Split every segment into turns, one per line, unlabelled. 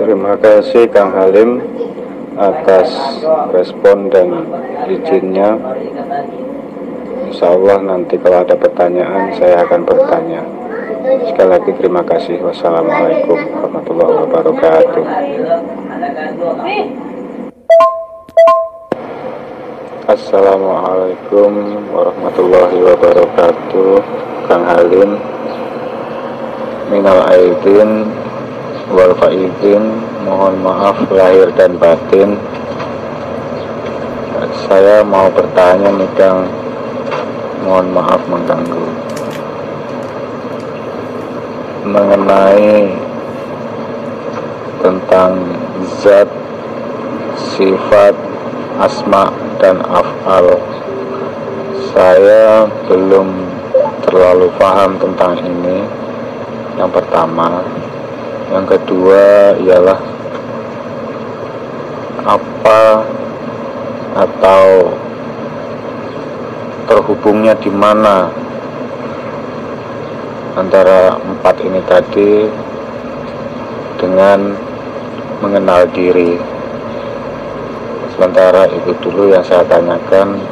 Terima kasih Kang Halim atas respon dan izinnya. Insya Allah nanti kalau ada pertanyaan saya akan bertanya. Sekali lagi terima kasih. Wassalamualaikum warahmatullahi wabarakatuh. Assalamualaikum warahmatullahi wabarakatuh. Kang Halim, minal aidin wal faizin, mohon maaf lahir dan batin. Saya mau bertanya nih Kang, mohon maaf mengganggu, mengenai tentang zat, sifat, asma dan af'al. Saya belum terlalu paham tentang ini, yang pertama. Yang kedua ialah apa atau terhubungnya di mana antara empat ini tadi dengan mengenal diri. Sementara itu dulu yang saya tanyakan.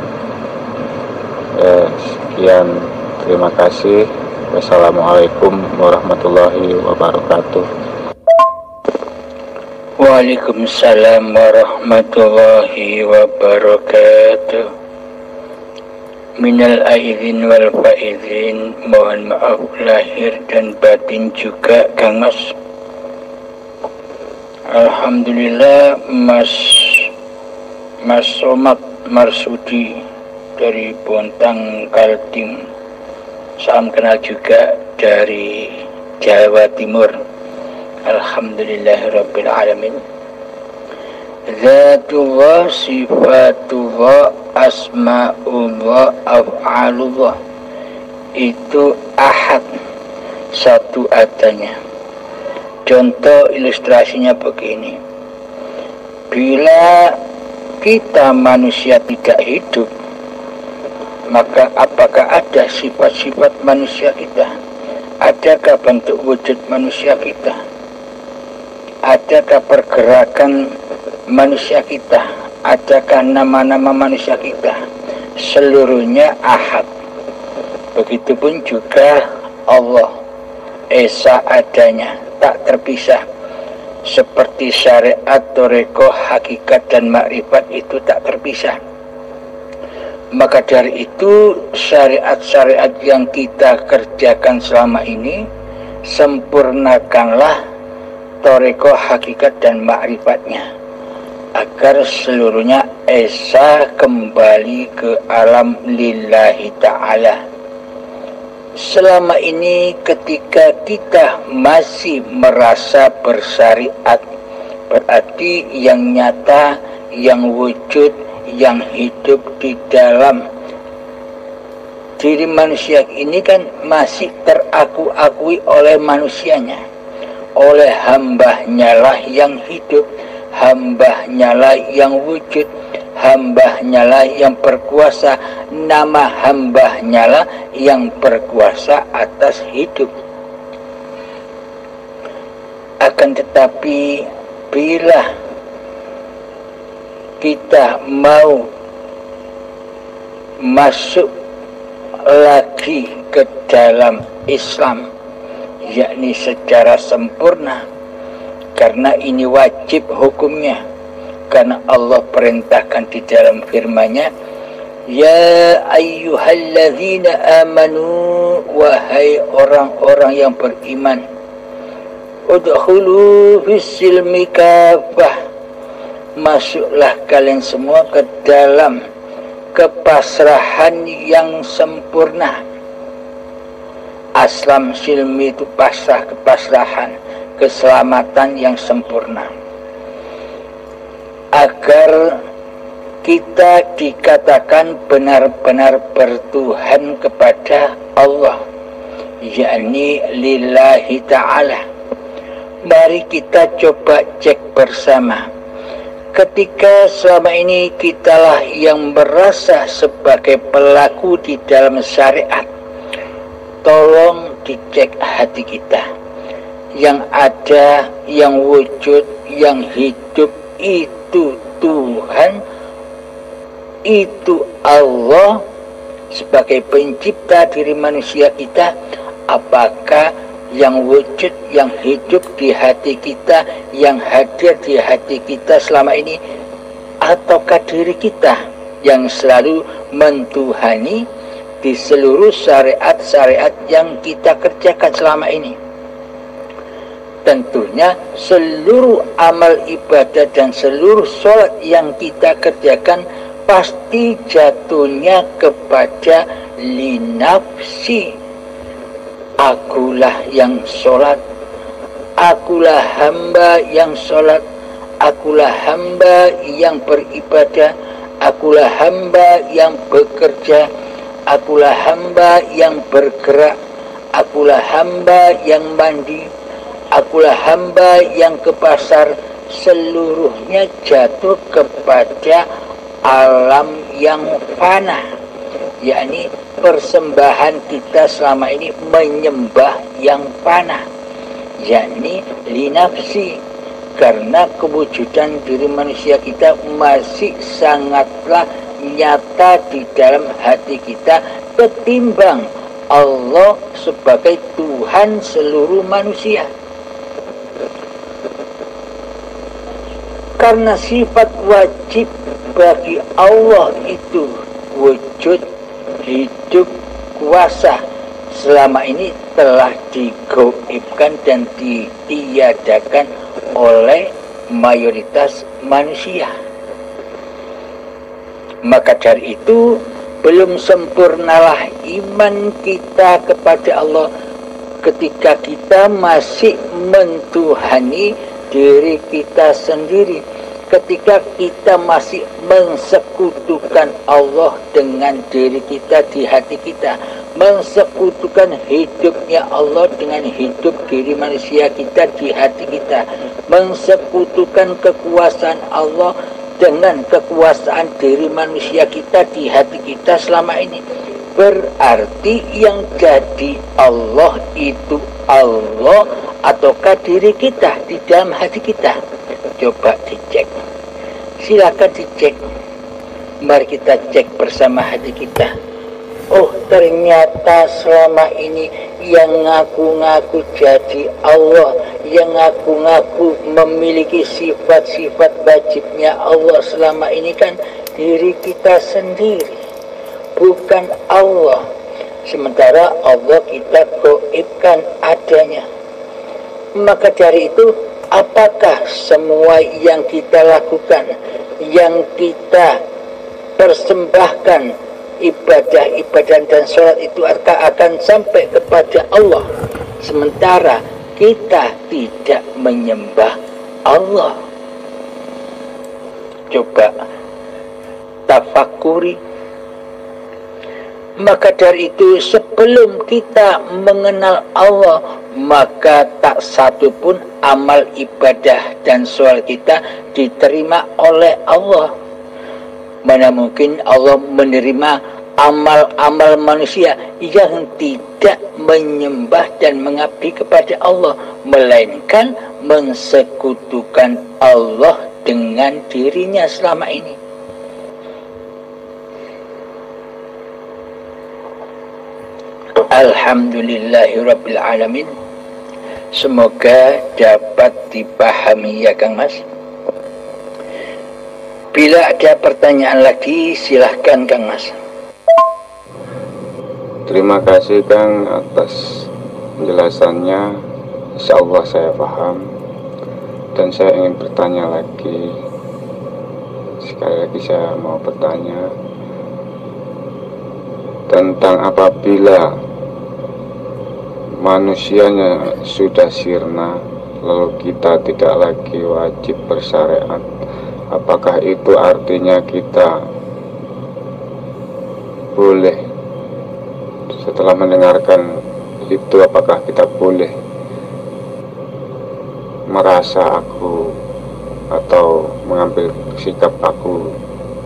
Sekian, terima kasih. Wassalamualaikum warahmatullahi wabarakatuh.
Waalaikumsalam warahmatullahi wabarakatuh. Minal aidin wal faizin, mohon maaf lahir dan batin juga Kang Mas. Alhamdulillah, Mas Somad Marsudi dari Bontang Kaltim, salam kenal juga dari Jawa Timur. Alhamdulillahirabbil alamin. Zatullah, sifatullah, asma'ullah, af'alullah, itu ahad, satu adanya. Contoh ilustrasinya begini. Bila kita manusia tidak hidup, maka apakah ada sifat-sifat manusia kita? Adakah bentuk wujud manusia kita? Adakah pergerakan manusia kita? Adakah nama-nama manusia kita? Seluruhnya ahad. Begitupun juga Allah, esa adanya, tak terpisah. Seperti syariat, thariqah, hakikat dan makrifat itu tak terpisah. Maka dari itu syariat-syariat yang kita kerjakan selama ini, sempurnakanlah thariqah, hakikat dan ma'rifatnya, agar seluruhnya esa kembali ke alam lillahi ta'ala. Selama ini ketika kita masih merasa bersyariat, berarti yang nyata, yang wujud, yang hidup di dalam diri manusia ini kan masih teraku-akui oleh manusianya, oleh hambanya lah yang hidup, hambanya lah yang wujud, hambanya lah yang berkuasa, nama hambanya lah yang berkuasa atas hidup. Akan tetapi bila kita mau masuk lagi ke dalam Islam, yakni secara sempurna, karena ini wajib hukumnya, karena Allah perintahkan di dalam firman-Nya, ya ayyuhalladzina amanu, wahai orang-orang yang beriman, udkhulu fis-silmi kafah, masuklah kalian semua ke dalam kepasrahan yang sempurna. Aslam silmi itu pasrah, kepasrahan, keselamatan yang sempurna, agar kita dikatakan benar-benar bertuhan kepada Allah, yakni lillahi ta'ala. Mari kita coba cek bersama. Ketika selama ini kitalah yang merasa sebagai pelaku di dalam syariat, tolong dicek hati kita. Yang ada, yang wujud, yang hidup itu Tuhan, itu Allah sebagai pencipta diri manusia kita, apakah yang wujud, yang hidup di hati kita, yang hadir di hati kita selama ini, ataukah diri kita yang selalu mentuhani di seluruh syariat-syariat yang kita kerjakan selama ini? Tentunya seluruh amal ibadah dan seluruh sholat yang kita kerjakan pasti jatuhnya kepada linafsi. Akulah yang sholat, akulah hamba yang sholat, akulah hamba yang beribadah, akulah hamba yang bekerja, akulah hamba yang bergerak, akulah hamba yang mandi, akulah hamba yang ke pasar. Seluruhnya jatuh kepada alam yang fana, yakni persembahan kita selama ini menyembah yang fana, yakni linafsi. Karena kewujudan diri manusia kita masih sangatlah nyata di dalam hati kita ketimbang Allah sebagai Tuhan seluruh manusia. Karena sifat wajib bagi Allah itu wujud, hidup, kuasa, selama ini telah digoibkan dan ditiadakan oleh mayoritas manusia. Maka dari itu belum sempurnalah iman kita kepada Allah ketika kita masih mentuhani diri kita sendiri, ketika kita masih mensekutukan Allah dengan diri kita di hati kita, mensekutukan hidupnya Allah dengan hidup diri manusia kita di hati kita, mensekutukan kekuasaan Allah dengan kekuasaan diri manusia kita di hati kita selama ini. Berarti yang jadi Allah itu Allah ataukah diri kita di dalam hati kita? Coba dicek, silakan dicek. Mari kita cek bersama hati kita. Oh, ternyata selama ini yang ngaku-ngaku jadi Allah, yang ngaku-ngaku memiliki sifat-sifat wajibnya Allah selama ini kan diri kita sendiri, bukan Allah. Sementara Allah kita goibkan adanya. Maka dari itu, apakah semua yang kita lakukan, yang kita persembahkan, ibadah-ibadah dan sholat itu akan sampai kepada Allah, sementara kita tidak menyembah Allah? Coba tafakuri. Maka dari itu sebelum kita mengenal Allah, maka tak satu pun amal ibadah dan sholat kita diterima oleh Allah. Mana mungkin Allah menerima amal-amal manusia yang tidak menyembah dan mengabdi kepada Allah, melainkan mensekutukan Allah dengan dirinya selama ini. Alhamdulillahirrabbilalamin. Semoga dapat dipahami ya Kang Mas. Bila ada pertanyaan lagi silahkan Kang Mas.
Terima kasih Kang atas penjelasannya. Insya Allah saya paham. Dan saya ingin bertanya lagi. Sekali lagi saya mau bertanya tentang apabila manusianya sudah sirna, lalu kita tidak lagi wajib bersyariat, apakah itu artinya kita boleh, setelah mendengarkan itu, apakah kita boleh merasa aku atau mengambil sikap aku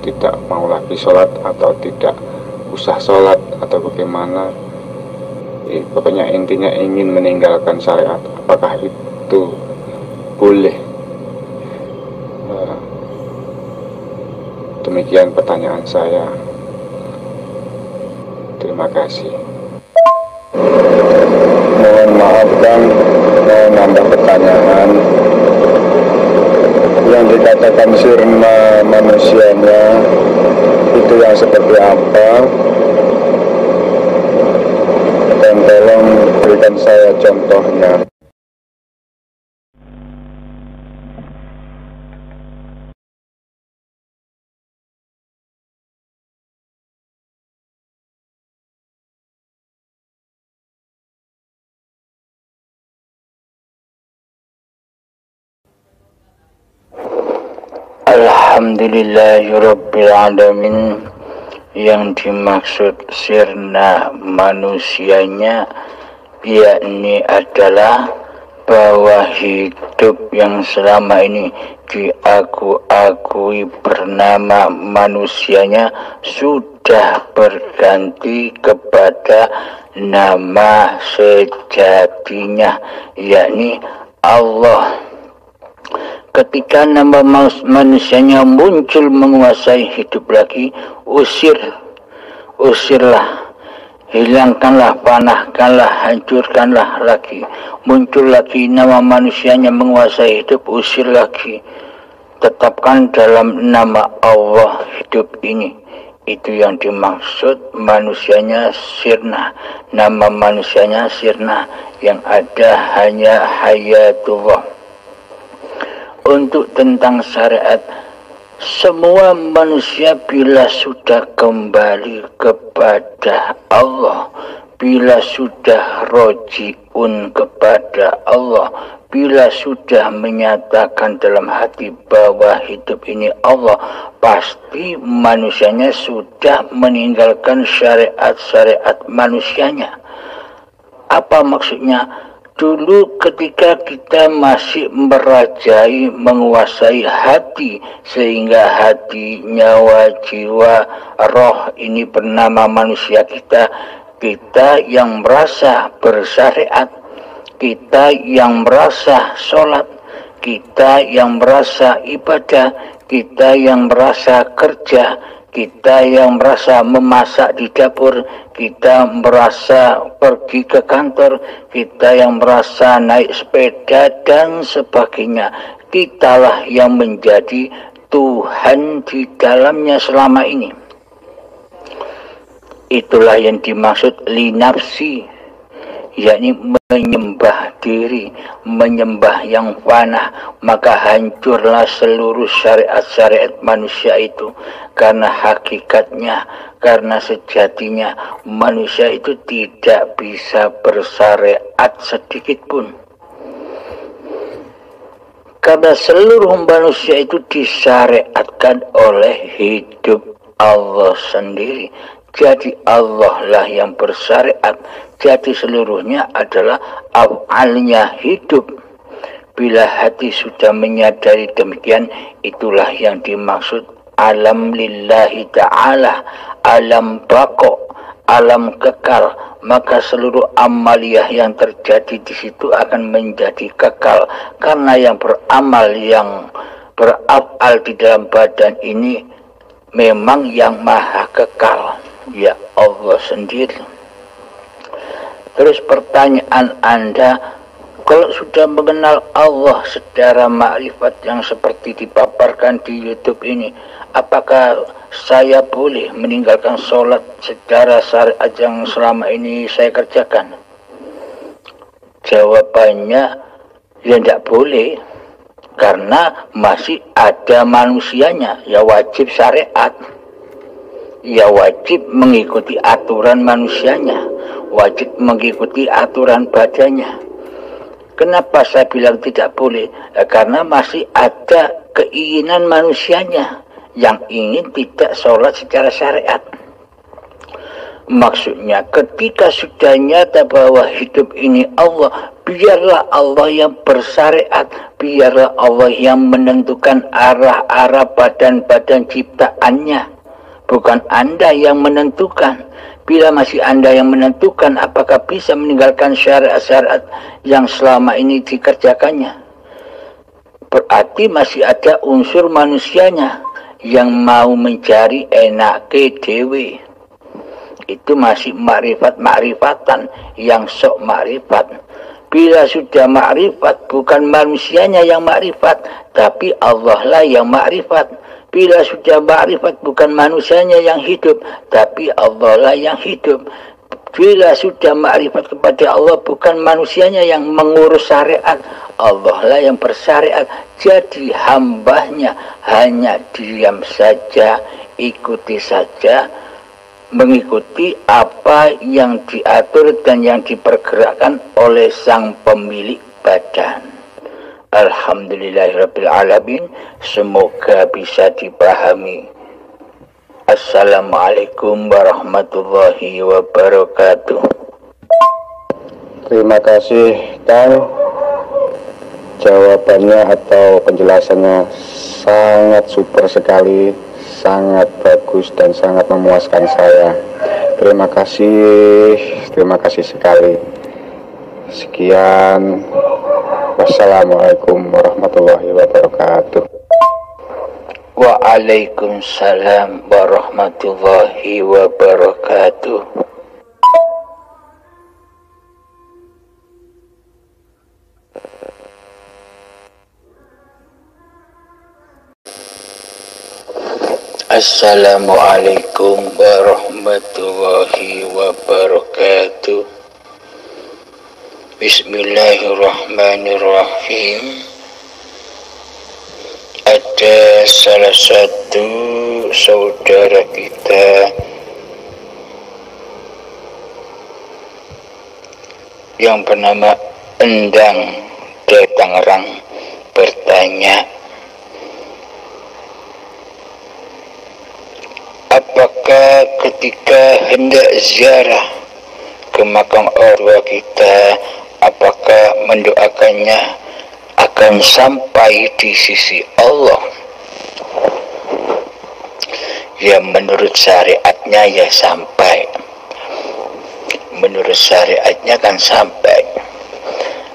tidak mau lagi sholat atau tidak usah sholat atau bagaimana? Pokoknya intinya ingin meninggalkan syariat, apakah itu boleh? Demikian pertanyaan saya. Terima kasih. Mohon maaf Kang, mau nambah pertanyaan. Yang dikatakan sirna manusianya itu yang seperti apa? Dan tolong berikan saya contohnya.
Alhamdulillahirrabbilalamin. Yang dimaksud sirna manusianya yakni adalah bahwa hidup yang selama ini diakui bernama manusianya sudah berganti kepada nama sejatinya, yakni Allah. Ketika nama manusianya muncul menguasai hidup lagi, usirlah, hilangkanlah, panahkanlah, hancurkanlah lagi. Muncul lagi nama manusianya menguasai hidup, usir lagi. Tetapkan dalam nama Allah hidup ini. Itu yang dimaksud manusianya sirna. Nama manusianya sirna, yang ada hanya hayatullah. Untuk tentang syariat, semua manusia bila sudah kembali kepada Allah, bila sudah rojiun kepada Allah, bila sudah menyatakan dalam hati bahwa hidup ini Allah, pasti manusianya sudah meninggalkan syariat-syariat manusianya. Apa maksudnya? Dulu ketika kita masih merajai, menguasai hati, sehingga hati, nyawa, jiwa, roh ini bernama manusia kita yang merasa bersyariat, kita yang merasa sholat, kita yang merasa ibadah, kita yang merasa kerja, kita yang merasa memasak di dapur, kita merasa pergi ke kantor, kita yang merasa naik sepeda dan sebagainya. Kitalah yang menjadi Tuhan di dalamnya selama ini. Itulah yang dimaksud linafsi, yakni menyembah diri, menyembah yang fana. Maka hancurlah seluruh syariat-syariat manusia itu. Karena hakikatnya, karena sejatinya manusia itu tidak bisa bersyariat sedikit pun. Karena seluruh manusia itu disyariatkan oleh hidup Allah sendiri. Jadi Allah lah yang bersyariat. Jadi seluruhnya adalah af'alnya hidup. Bila hati sudah menyadari demikian, itulah yang dimaksud alam lillahi ta'ala, alam bako, alam kekal. Maka seluruh amaliyah yang terjadi di situ akan menjadi kekal. Karena yang beramal, yang beraf'al di dalam badan ini memang yang maha kekal, ya Allah sendiri. Terus pertanyaan Anda, kalau sudah mengenal Allah secara makrifat yang seperti dipaparkan di YouTube ini, apakah saya boleh meninggalkan sholat secara syariat yang selama ini saya kerjakan? Jawabannya, ya tidak boleh. Karena masih ada manusianya, ya wajib syariat. Ya wajib mengikuti aturan manusianya, wajib mengikuti aturan badannya. Kenapa saya bilang tidak boleh? Karena masih ada keinginan manusianya yang ingin tidak sholat secara syariat. Maksudnya ketika sudah nyata bahwa hidup ini Allah, biarlah Allah yang bersyariat, biarlah Allah yang menentukan arah-arah badan-badan ciptaannya. Bukan Anda yang menentukan. Bila masih Anda yang menentukan, apakah bisa meninggalkan syariat-syariat yang selama ini dikerjakannya? Berarti masih ada unsur manusianya yang mau mencari enake dewe. Itu masih makrifatan yang sok makrifat. Bila sudah makrifat, bukan manusianya yang makrifat, tapi Allah lah yang makrifat. Bila sudah makrifat, bukan manusianya yang hidup, tapi Allah lah yang hidup. Bila sudah makrifat kepada Allah, bukan manusianya yang mengurus syariat, Allah lah yang bersyariat. Jadi hambanya hanya diam saja, ikuti saja, mengikuti apa yang diatur dan yang dipergerakkan oleh sang pemilik badan. Alhamdulillahirrabbilalamin. Semoga bisa dipahami. Assalamualaikum warahmatullahi wabarakatuh.
Terima kasih Kang. Jawabannya atau penjelasannya sangat super sekali, sangat bagus dan sangat memuaskan saya. Terima kasih sekali. Sekian. Wassalamualaikum warahmatullahi wabarakatuh.
Waalaikumsalam warahmatullahi wabarakatuh. Assalamualaikum warahmatullahi wabarakatuh. Bismillahirrahmanirrahim. Ada salah satu saudara kita yang bernama Endang dari Tangerang bertanya, apakah ketika hendak ziarah ke makam orang tua kita, apakah mendoakannya akan sampai di sisi Allah? Ya, menurut syariatnya ya sampai. Menurut syariatnya kan sampai.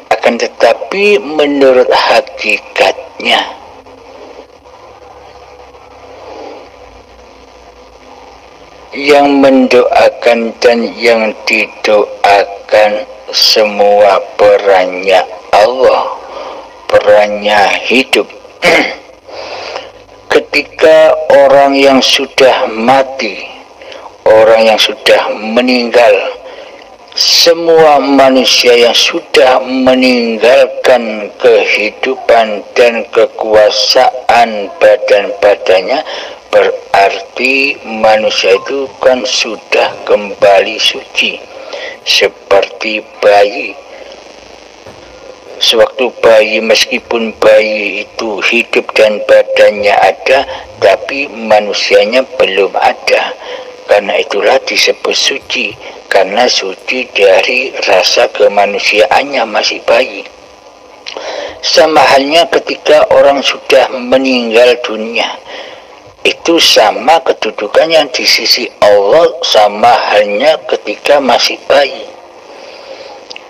Akan tetapi menurut hakikatnya, yang mendoakan dan yang didoakan semua perannya Allah, perannya hidup. Ketika orang yang sudah mati, orang yang sudah meninggal, semua manusia yang sudah meninggalkan kehidupan dan kekuasaan badan-badannya, berarti manusia itu kan sudah kembali suci. Seperti bayi. Sewaktu bayi, meskipun bayi itu hidup dan badannya ada, tapi manusianya belum ada. Karena itulah disebut suci, karena suci dari rasa kemanusiaannya, masih bayi. Sama halnya ketika orang sudah meninggal dunia, itu sama kedudukannya di sisi Allah, sama halnya ketika masih bayi.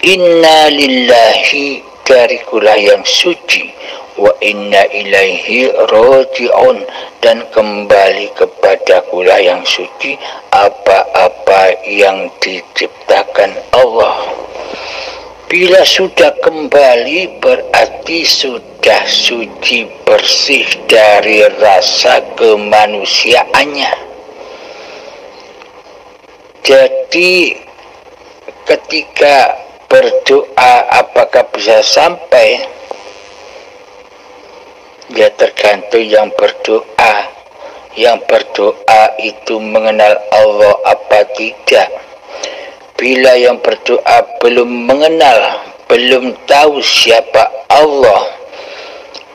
Inna lillahi, dari kula yang suci, wa inna ilaihi roji'un, dan kembali kepada kula yang suci apa-apa yang diciptakan Allah. Bila sudah kembali berarti sudah suci, bersih dari rasa kemanusiaannya. Jadi ketika berdoa apakah bisa sampai? Ya tergantung yang berdoa. Yang berdoa itu mengenal Allah apa tidak. Bila yang berdoa belum mengenal, belum tahu siapa Allah,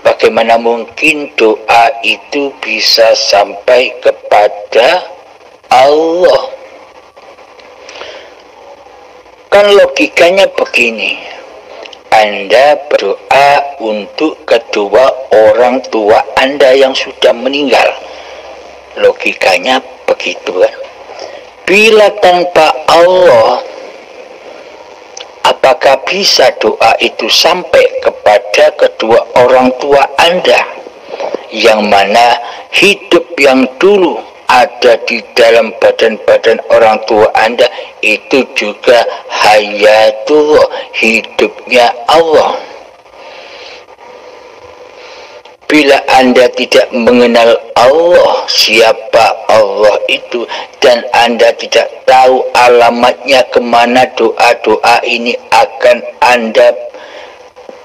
bagaimana mungkin doa itu bisa sampai kepada Allah? Kan logikanya begini, Anda berdoa untuk kedua orang tua Anda yang sudah meninggal. Logikanya begitu kan. Bila tanpa Allah, apakah bisa doa itu sampai kepada kedua orang tua Anda? yang mana hidup yang dulu ada di dalam badan-badan orang tua Anda itu juga hayatullah, hidupnya Allah. Bila Anda tidak mengenal Allah, siapa Allah itu, dan Anda tidak tahu alamatnya kemana doa-doa ini akan Anda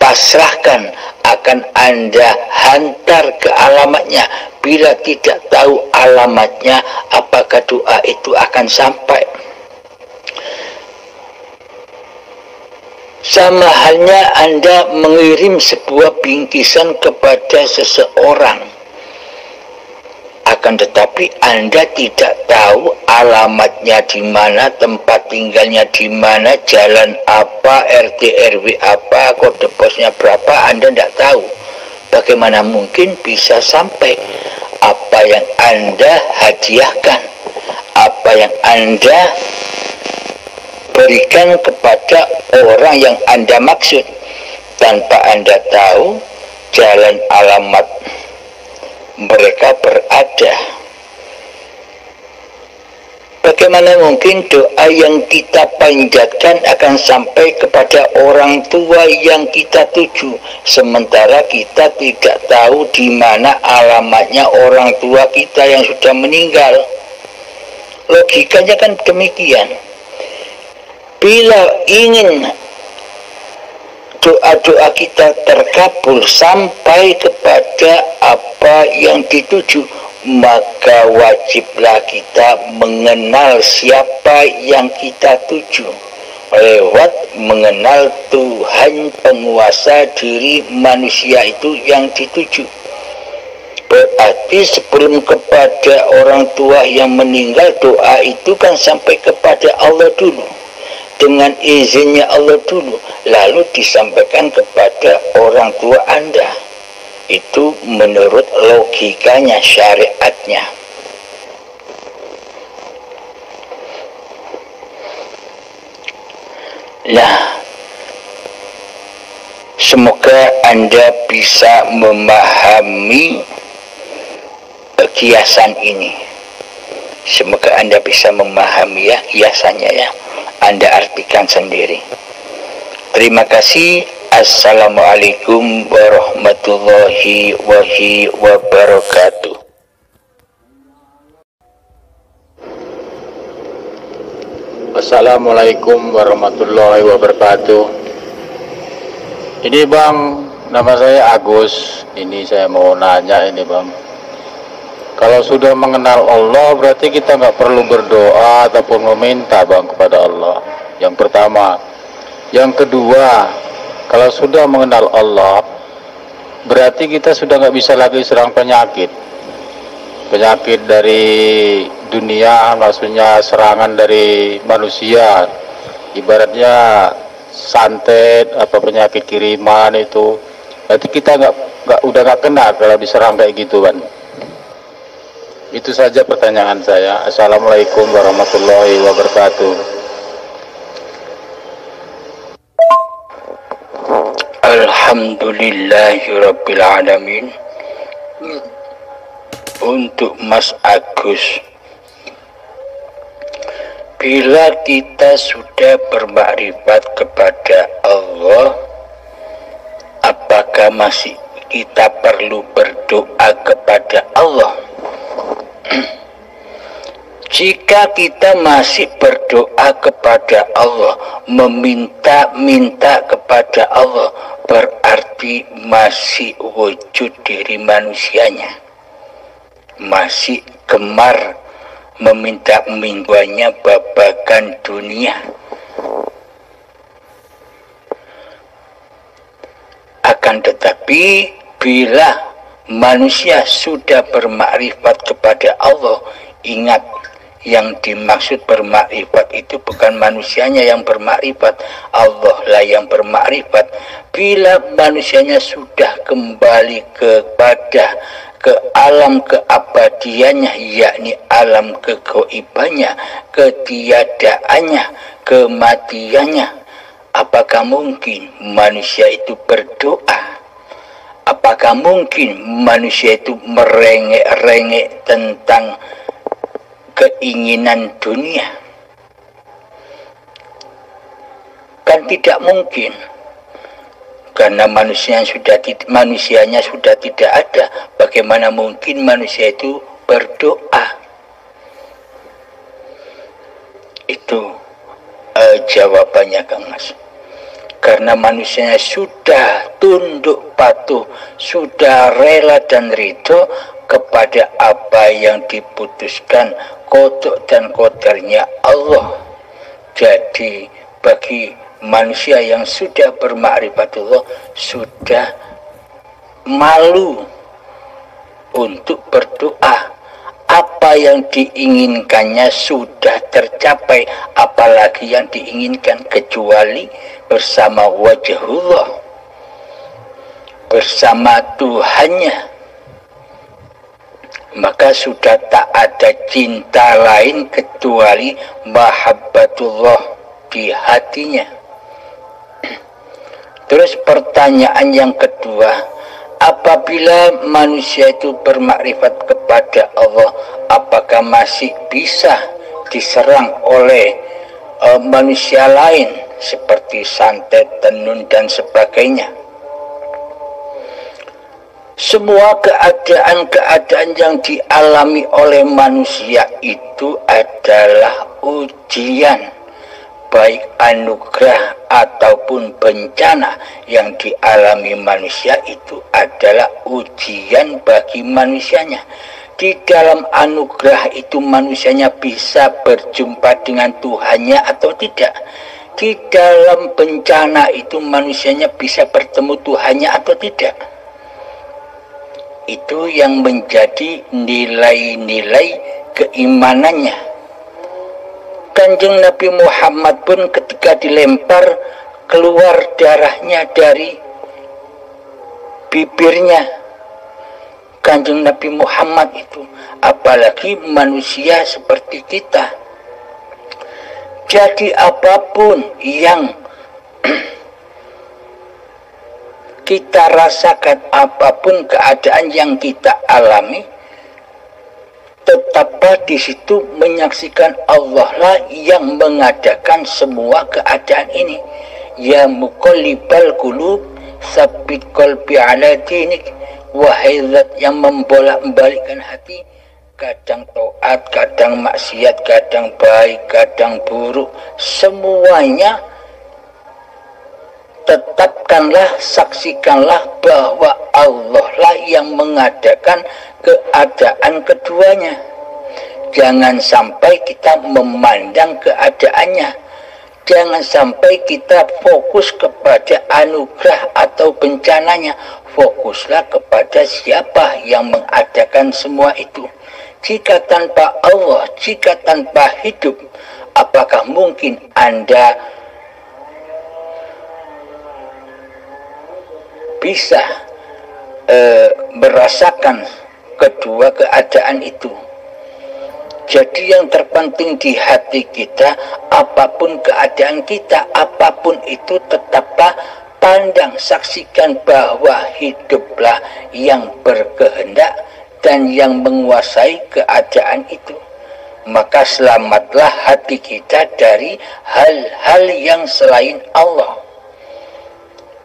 pasrahkan, akan Anda hantar ke alamatnya. Bila tidak tahu alamatnya, apakah doa itu akan sampai? Sama halnya Anda mengirim sebuah bingkisan kepada seseorang, akan tetapi Anda tidak tahu alamatnya di mana, tempat tinggalnya di mana, jalan apa, RT RW apa, kode posnya berapa, Anda tidak tahu. Bagaimana mungkin bisa sampai apa yang Anda hadiahkan, apa yang Anda berikan kepada orang yang Anda maksud, tanpa Anda tahu jalan alamat mereka berada? Bagaimana mungkin doa yang kita panjatkan akan sampai kepada orang tua yang kita tuju, sementara kita tidak tahu di mana alamatnya orang tua kita yang sudah meninggal? Logikanya kan demikian. Bila ingin doa-doa kita terkabul sampai kepada apa yang dituju, maka wajiblah kita mengenal siapa yang kita tuju lewat mengenal Tuhan penguasa diri manusia itu yang dituju. Berarti sebelum kepada orang tua yang meninggal, doa itu kan sampai kepada Allah dulu, dengan izinnya Allah dulu, lalu disampaikan kepada orang tua Anda. Itu menurut logikanya, syariatnya. Nah, semoga Anda bisa memahami kiasan ini. Semoga Anda bisa memahami ya kiasannya ya. Anda artikan sendiri. Terima kasih. Assalamualaikum warahmatullahi wabarakatuh.
Assalamualaikum warahmatullahi wabarakatuh. Ini Bang, nama saya Agus. Ini saya mau nanya ini Bang. Kalau sudah mengenal Allah, berarti kita nggak perlu berdoa ataupun meminta Bang kepada Allah. Yang pertama. Yang kedua, kalau sudah mengenal Allah, berarti kita sudah nggak bisa lagi serang penyakit. Penyakit dari dunia, maksudnya serangan dari manusia. Ibaratnya santet, apa penyakit kiriman itu. Berarti kita udah nggak kena kalau diserang kayak gitu kan. Itu saja pertanyaan saya. Assalamualaikum warahmatullahi wabarakatuh.
Alhamdulillahirabbil alamin. Untuk Mas Agus, bila kita sudah bermakrifat kepada Allah, apakah masih kita perlu berdoa kepada Allah? Jika kita masih berdoa kepada Allah, meminta-minta kepada Allah, berarti masih wujud diri manusianya, masih gemar meminta-mintanya babakan dunia. Akan tetapi bila manusia sudah bermakrifat kepada Allah, ingat, yang dimaksud bermakrifat itu bukan manusianya yang bermakrifat, Allah lah yang bermakrifat. Bila manusianya sudah kembali ke alam keabadiannya, yakni alam kegoibannya, ketiadaannya, kematiannya, apakah mungkin manusia itu berdoa? Apakah mungkin manusia itu merengek-rengek tentang keinginan dunia? Kan tidak mungkin, karena manusianya sudah tidak ada. Bagaimana mungkin manusia itu berdoa? Itu jawabannya, Kang Mas. Karena manusianya sudah tunduk patuh, sudah rela dan ridho kepada apa yang diputuskan kodok dan kodarnya Allah. Jadi bagi manusia yang sudah bermakrifatullah, sudah malu untuk berdoa. Apa yang diinginkannya sudah tercapai, apalagi yang diinginkan, kecuali bersama wajhullah, bersama Tuhannya. Maka sudah tak ada cinta lain kecuali mahabbatullah di hatinya. Terus pertanyaan yang kedua, apabila manusia itu bermakrifat kepada Allah, apakah masih bisa diserang oleh manusia lain seperti santet, tenun dan sebagainya? Semua keadaan-keadaan yang dialami oleh manusia itu adalah ujian, baik anugerah ataupun bencana yang dialami manusia itu adalah ujian bagi manusianya. Di dalam anugerah itu manusianya bisa berjumpa dengan Tuhannya atau tidak. Di dalam bencana itu manusianya bisa bertemu Tuhannya atau tidak. Itu yang menjadi nilai-nilai keimanannya. Kanjeng Nabi Muhammad pun ketika dilempar, keluar darahnya dari bibirnya. Kanjeng Nabi Muhammad itu, apalagi manusia seperti kita. Jadi apapun yang kita rasakan, apapun keadaan yang kita alami, tetaplah di situ menyaksikan Allah lah yang mengadakan semua keadaan ini. Ya muqallibal qulub, tsabbit qalbi ala dinik. Wahai zat yang membolak-balikkan hati, kadang taat, kadang maksiat, kadang baik, kadang buruk, semuanya tetapkanlah, saksikanlah bahwa Allah lah yang mengadakan keadaan keduanya. Jangan sampai kita memandang keadaannya, jangan sampai kita fokus kepada anugerah atau bencananya. Fokuslah kepada siapa yang mengadakan semua itu. Jika tanpa Allah, jika tanpa hidup, apakah mungkin Anda bisa merasakan kedua keadaan itu? Jadi yang terpenting di hati kita, apapun keadaan kita, apapun itu, tetaplah pandang, saksikan bahwa hiduplah yang berkehendak dan yang menguasai keadaan itu. Maka selamatlah hati kita dari hal-hal yang selain Allah.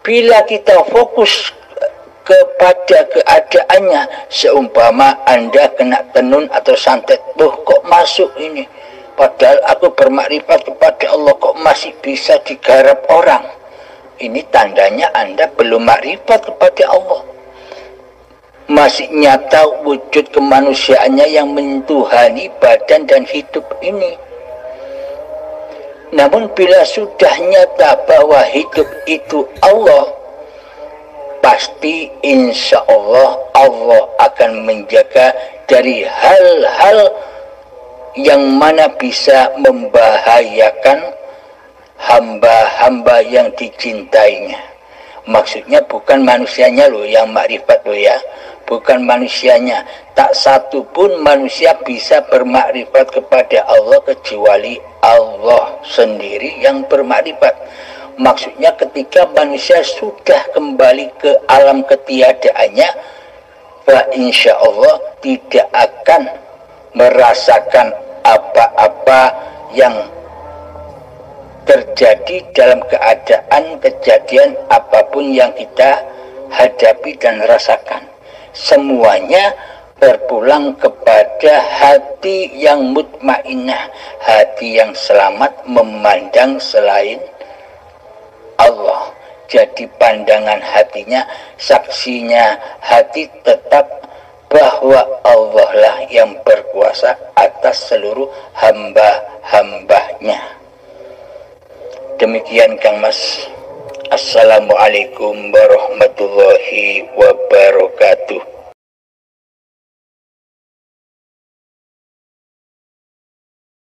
Bila kita fokus kepada keadaannya, seumpama Anda kena tenun atau santet, loh kok masuk ini, padahal aku bermakrifat kepada Allah, kok masih bisa digarap orang. Ini tandanya Anda belum makrifat kepada Allah. Masih nyata wujud kemanusiaannya yang mentuhani badan dan hidup ini. Namun bila sudah nyata bahwa hidup itu Allah, pasti insya Allah Allah akan menjaga dari hal-hal yang mana bisa membahayakan hamba-hamba yang dicintainya. Maksudnya bukan manusianya loh yang makrifat loh ya, bukan manusianya. Tak satu pun manusia bisa bermakrifat kepada Allah kecuali Allah sendiri yang bermakrifat. Maksudnya ketika manusia sudah kembali ke alam ketiadaannya, insya Allah tidak akan merasakan apa-apa yang terjadi dalam keadaan kejadian apapun yang kita hadapi dan rasakan. Semuanya berpulang kepada hati yang mutmainnah, hati yang selamat memandang selain Allah. Jadi pandangan hatinya, saksinya hati tetap bahwa Allah lah yang berkuasa atas seluruh hamba-hambanya. Demikian Kang Mas. Assalamualaikum warahmatullahi wabarakatuh.